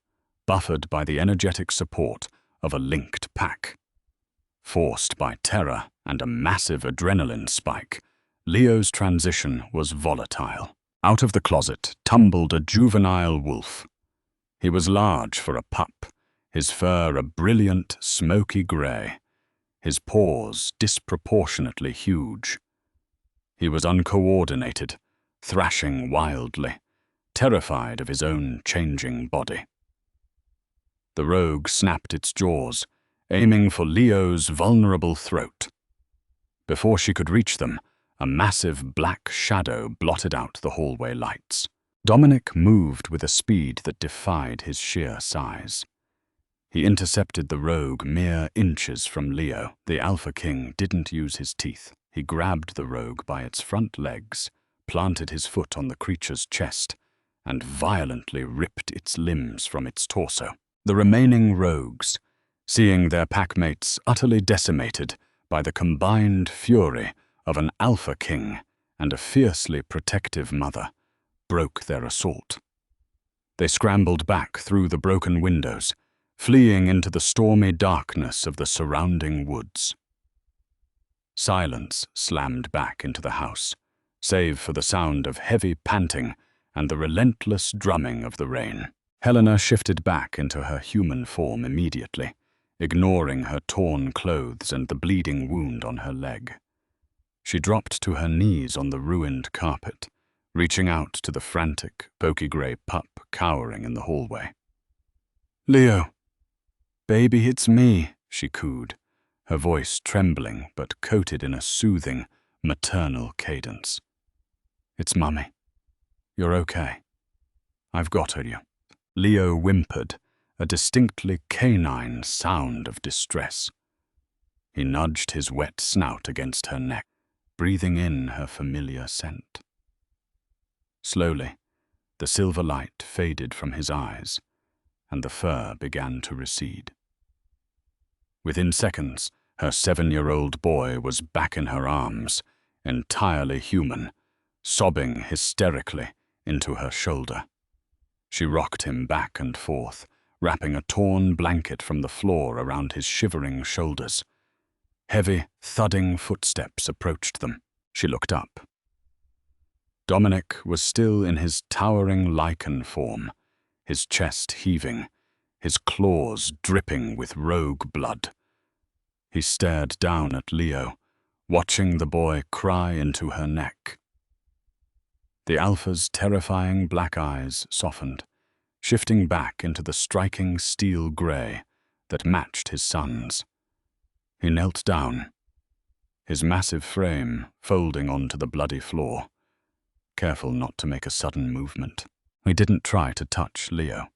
buffered by the energetic support of a linked pack. Forced by terror and a massive adrenaline spike, Leo's transition was volatile. Out of the closet tumbled a juvenile wolf. He was large for a pup, his fur a brilliant, smoky grey, his paws disproportionately huge. He was uncoordinated, thrashing wildly, terrified of his own changing body. The rogue snapped its jaws, aiming for Leo's vulnerable throat. Before she could reach them, a massive black shadow blotted out the hallway lights. Dominic moved with a speed that defied his sheer size. He intercepted the rogue mere inches from Leo. The Alpha King didn't use his teeth. He grabbed the rogue by its front legs, planted his foot on the creature's chest, and violently ripped its limbs from its torso. The remaining rogues, seeing their packmates utterly decimated by the combined fury of an alpha king and a fiercely protective mother, broke their assault. They scrambled back through the broken windows, fleeing into the stormy darkness of the surrounding woods. Silence slammed back into the house, save for the sound of heavy panting and the relentless drumming of the rain. Helena shifted back into her human form immediately, ignoring her torn clothes and the bleeding wound on her leg. She dropped to her knees on the ruined carpet, reaching out to the frantic, poky-grey pup cowering in the hallway. "Leo, baby, it's me," she cooed, her voice trembling but coated in a soothing, maternal cadence. "It's Mummy. You're okay. I've got her, you." Leo whimpered, a distinctly canine sound of distress. He nudged his wet snout against her neck, breathing in her familiar scent. Slowly, the silver light faded from his eyes, and the fur began to recede. Within seconds, her 7-year-old boy was back in her arms, entirely human, sobbing hysterically into her shoulder. She rocked him back and forth, wrapping a torn blanket from the floor around his shivering shoulders. Heavy, thudding footsteps approached them. She looked up. Dominic was still in his towering Lycan form, his chest heaving, his claws dripping with rogue blood. He stared down at Leo, watching the boy cry into her neck. The Alpha's terrifying black eyes softened, shifting back into the striking steel grey that matched his son's. He knelt down, his massive frame folding onto the bloody floor, careful not to make a sudden movement. He didn't try to touch Leo.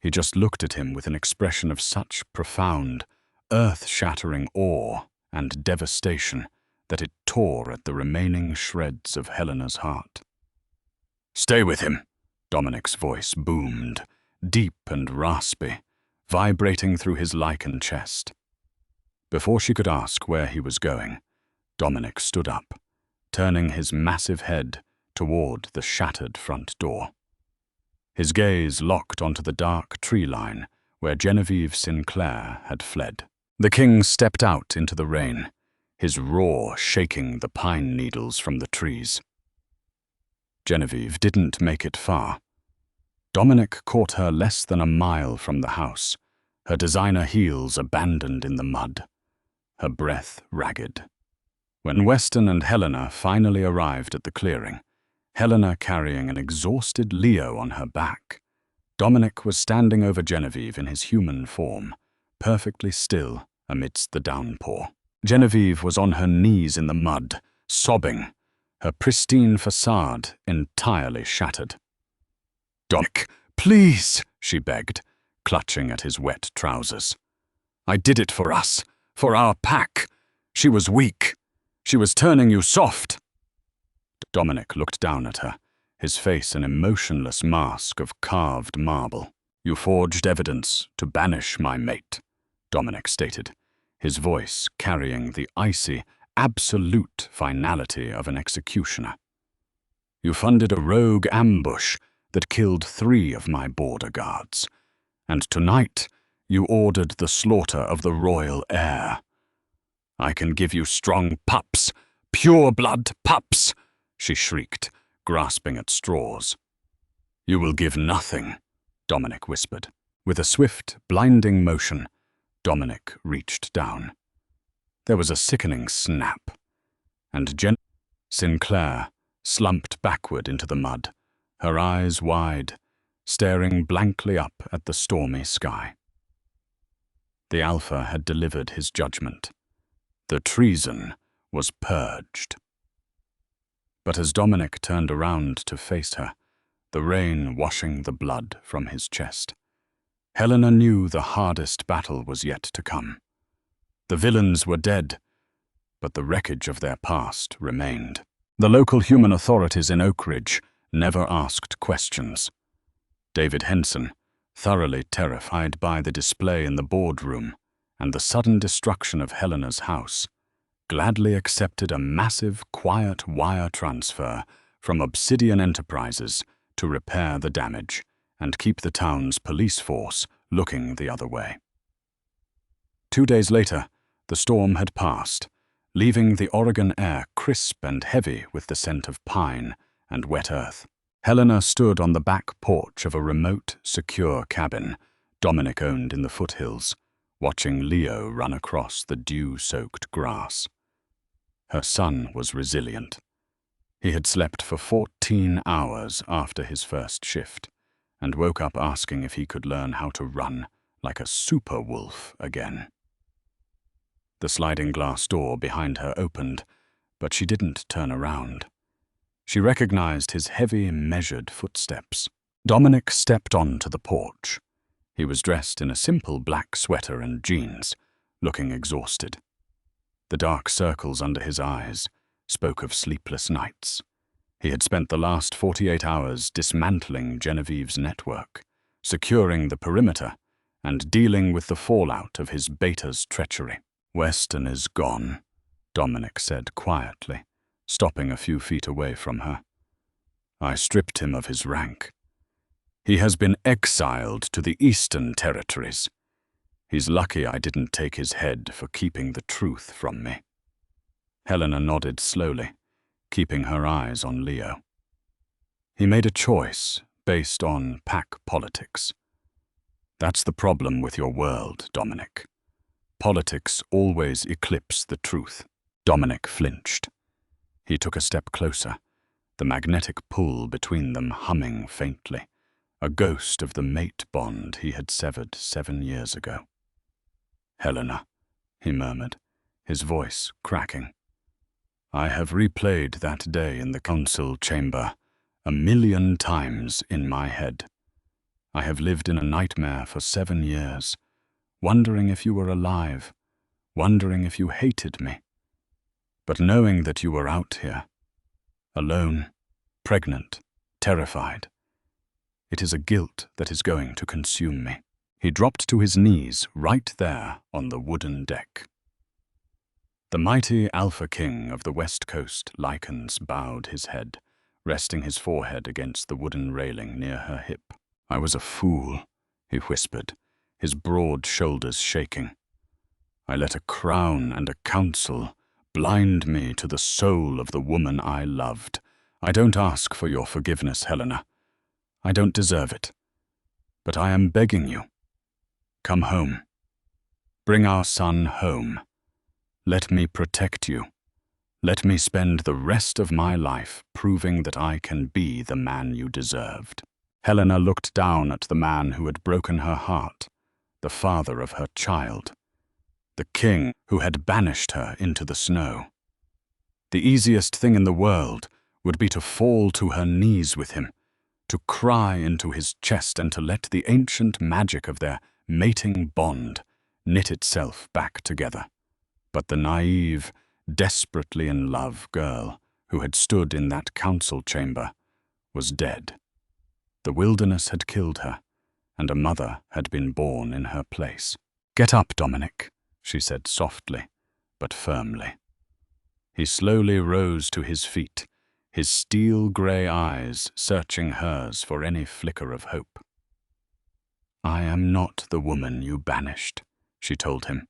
He just looked at him with an expression of such profound, earth-shattering awe and devastation that it tore at the remaining shreds of Helena's heart. "Stay with him," Dominic's voice boomed, deep and raspy, vibrating through his Lycan chest. Before she could ask where he was going, Dominic stood up, turning his massive head toward the shattered front door. His gaze locked onto the dark tree line where Genevieve Sinclair had fled. The king stepped out into the rain, his roar shaking the pine needles from the trees. Genevieve didn't make it far. Dominic caught her less than a mile from the house, her designer heels abandoned in the mud, her breath ragged. When Weston and Helena finally arrived at the clearing, Helena carrying an exhausted Leo on her back, Dominic was standing over Genevieve in his human form, perfectly still amidst the downpour. Genevieve was on her knees in the mud, sobbing, her pristine facade entirely shattered. "Dominic, please," she begged, clutching at his wet trousers. "I did it for us, for our pack. She was weak. She was turning you soft." Dominic looked down at her, his face an emotionless mask of carved marble. "You forged evidence to banish my mate," Dominic stated, his voice carrying the icy, absolute finality of an executioner. "You funded a rogue ambush that killed 3 of my border guards, and tonight you ordered the slaughter of the royal heir. I can give you strong pups, pure-blood pups," she shrieked, grasping at straws. "You will give nothing," Dominic whispered. With a swift, blinding motion, Dominic reached down. There was a sickening snap, and Sinclair slumped backward into the mud, her eyes wide, staring blankly up at the stormy sky. The Alpha had delivered his judgment. The treason was purged. But as Dominic turned around to face her, the rain washing the blood from his chest, Helena knew the hardest battle was yet to come. The villains were dead, but the wreckage of their past remained. The local human authorities in Oak Ridge never asked questions. David Henson, thoroughly terrified by the display in the boardroom, and the sudden destruction of Helena's house, gladly accepted a massive, quiet wire transfer from Obsidian Enterprises to repair the damage and keep the town's police force looking the other way. 2 days later, the storm had passed, leaving the Oregon air crisp and heavy with the scent of pine and wet earth. Helena stood on the back porch of a remote, secure cabin Dominic owned in the foothills, watching Leo run across the dew-soaked grass. Her son was resilient. He had slept for 14 hours after his first shift and woke up asking if he could learn how to run like a super wolf again. The sliding glass door behind her opened, but she didn't turn around. She recognized his heavy, measured footsteps. Dominic stepped onto the porch. He was dressed in a simple black sweater and jeans, looking exhausted. The dark circles under his eyes spoke of sleepless nights. He had spent the last 48 hours dismantling Genevieve's network, securing the perimeter, and dealing with the fallout of his beta's treachery. "Weston is gone," Dominic said quietly, stopping a few feet away from her. "I stripped him of his rank. He has been exiled to the Eastern Territories. He's lucky I didn't take his head for keeping the truth from me." Helena nodded slowly, keeping her eyes on Leo. "He made a choice based on pack politics. That's the problem with your world, Dominic. Politics always eclipse the truth." Dominic flinched. He took a step closer, the magnetic pull between them humming faintly, a ghost of the mate bond he had severed 7 years ago. "Helena," he murmured, his voice cracking. "I have replayed that day in the council chamber 1,000,000 times in my head. I have lived in a nightmare for 7 years, wondering if you were alive, wondering if you hated me. But knowing that you were out here, alone, pregnant, terrified, it is a guilt that is going to consume me." He dropped to his knees right there on the wooden deck. The mighty Alpha King of the West Coast Lycans bowed his head, resting his forehead against the wooden railing near her hip. "I was a fool," he whispered, his broad shoulders shaking. "I let a crown and a council blind me to the soul of the woman I loved. I don't ask for your forgiveness, Helena. I don't deserve it. But I am begging you. Come home. Bring our son home. Let me protect you. Let me spend the rest of my life proving that I can be the man you deserved." Helena looked down at the man who had broken her heart, the father of her child, the king who had banished her into the snow. The easiest thing in the world would be to fall to her knees with him, to cry into his chest and to let the ancient magic of their mating bond knit itself back together. But the naive, desperately in love girl who had stood in that council chamber was dead. The wilderness had killed her, and a mother had been born in her place. "Get up, Dominic," she said softly, but firmly. He slowly rose to his feet, his steel-gray eyes searching hers for any flicker of hope. "I am not the woman you banished," she told him,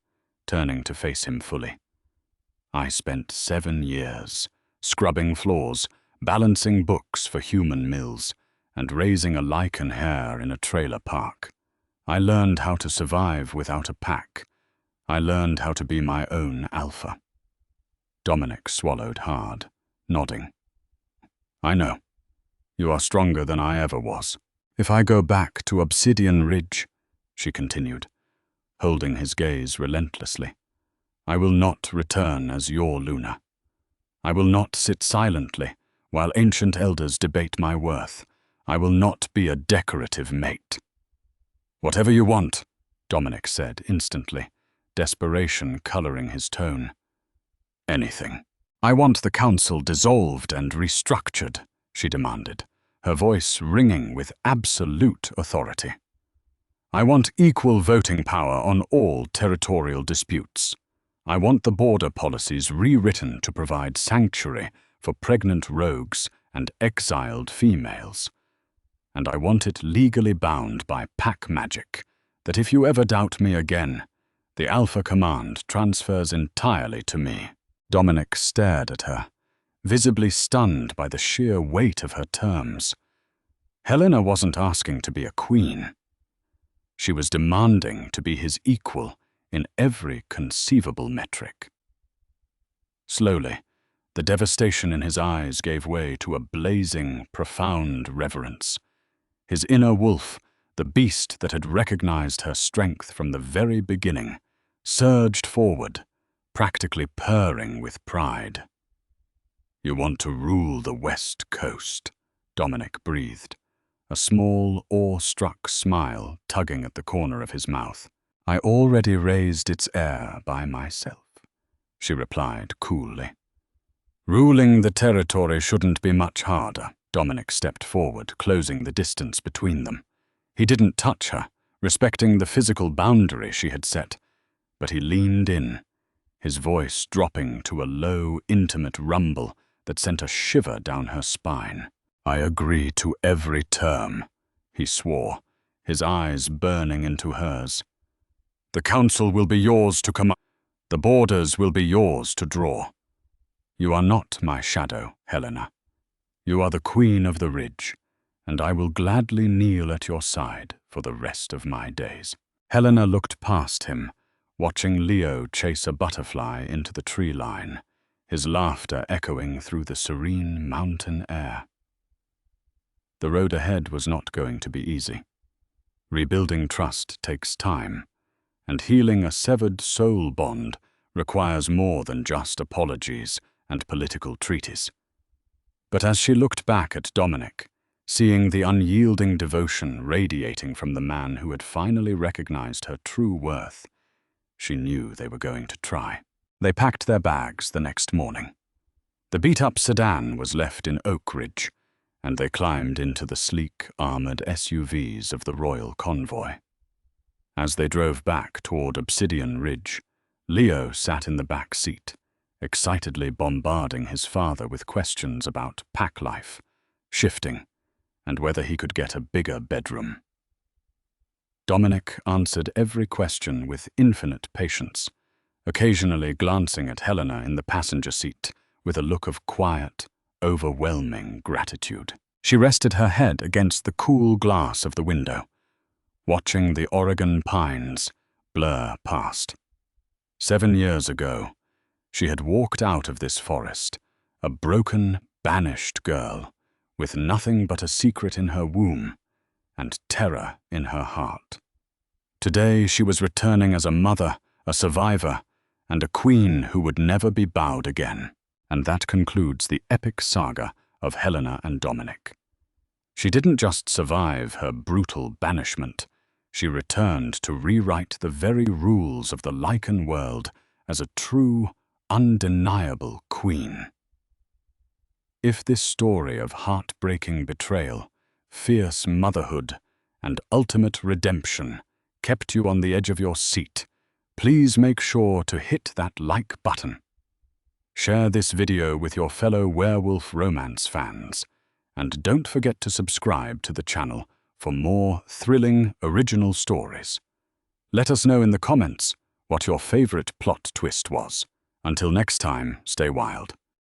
turning to face him fully. "I spent 7 years scrubbing floors, balancing books for human mills, and raising a Lycan heir in a trailer park. I learned how to survive without a pack. I learned how to be my own alpha." Dominic swallowed hard, nodding. "I know. You are stronger than I ever was. If I go back to Obsidian Ridge," she continued, holding his gaze relentlessly, "I will not return as your Luna. I will not sit silently while ancient elders debate my worth. I will not be a decorative mate." "Whatever you want," Dominic said instantly, desperation coloring his tone. "Anything." "I want the council dissolved and restructured," she demanded, her voice ringing with absolute authority. I want equal voting power on all territorial disputes. I want the border policies rewritten to provide sanctuary for pregnant rogues and exiled females. And I want it legally bound by pack magic, that if you ever doubt me again, the Alpha Command transfers entirely to me. Dominic stared at her, visibly stunned by the sheer weight of her terms. Helena wasn't asking to be a queen. She was demanding to be his equal in every conceivable metric. Slowly, the devastation in his eyes gave way to a blazing, profound reverence. His inner wolf, the beast that had recognized her strength from the very beginning, surged forward, practically purring with pride. "You want to rule the West Coast," Dominic breathed, a small, awe-struck smile tugging at the corner of his mouth. "I already raised its heir by myself," she replied coolly. "Ruling the territory shouldn't be much harder." Dominic stepped forward, closing the distance between them. He didn't touch her, respecting the physical boundary she had set, but he leaned in, his voice dropping to a low, intimate rumble that sent a shiver down her spine. "I agree to every term," he swore, his eyes burning into hers. "The council will be yours to command. The borders will be yours to draw. You are not my shadow, Helena. You are the Queen of the Ridge, and I will gladly kneel at your side for the rest of my days." Helena looked past him, watching Leo chase a butterfly into the tree line, his laughter echoing through the serene mountain air. The road ahead was not going to be easy. Rebuilding trust takes time, and healing a severed soul bond requires more than just apologies and political treaties. But as she looked back at Dominic, seeing the unyielding devotion radiating from the man who had finally recognized her true worth, she knew they were going to try. They packed their bags the next morning. The beat-up sedan was left in Oak Ridge, and they climbed into the sleek, armored SUVs of the royal convoy. As they drove back toward Obsidian Ridge, Leo sat in the back seat, excitedly bombarding his father with questions about pack life, shifting, and whether he could get a bigger bedroom. Dominic answered every question with infinite patience, occasionally glancing at Helena in the passenger seat with a look of quiet, overwhelming gratitude. She rested her head against the cool glass of the window, watching the Oregon pines blur past. 7 years ago, she had walked out of this forest, a broken, banished girl, with nothing but a secret in her womb and terror in her heart. Today she was returning as a mother, a survivor, and a queen who would never be bowed again. And that concludes the epic saga of Helena and Dominic. She didn't just survive her brutal banishment, she returned to rewrite the very rules of the Lycan world as a true, undeniable queen. If this story of heartbreaking betrayal, fierce motherhood, and ultimate redemption kept you on the edge of your seat, please make sure to hit that like button. Share this video with your fellow werewolf romance fans, and don't forget to subscribe to the channel for more thrilling original stories. Let us know in the comments what your favorite plot twist was. Until next time, stay wild.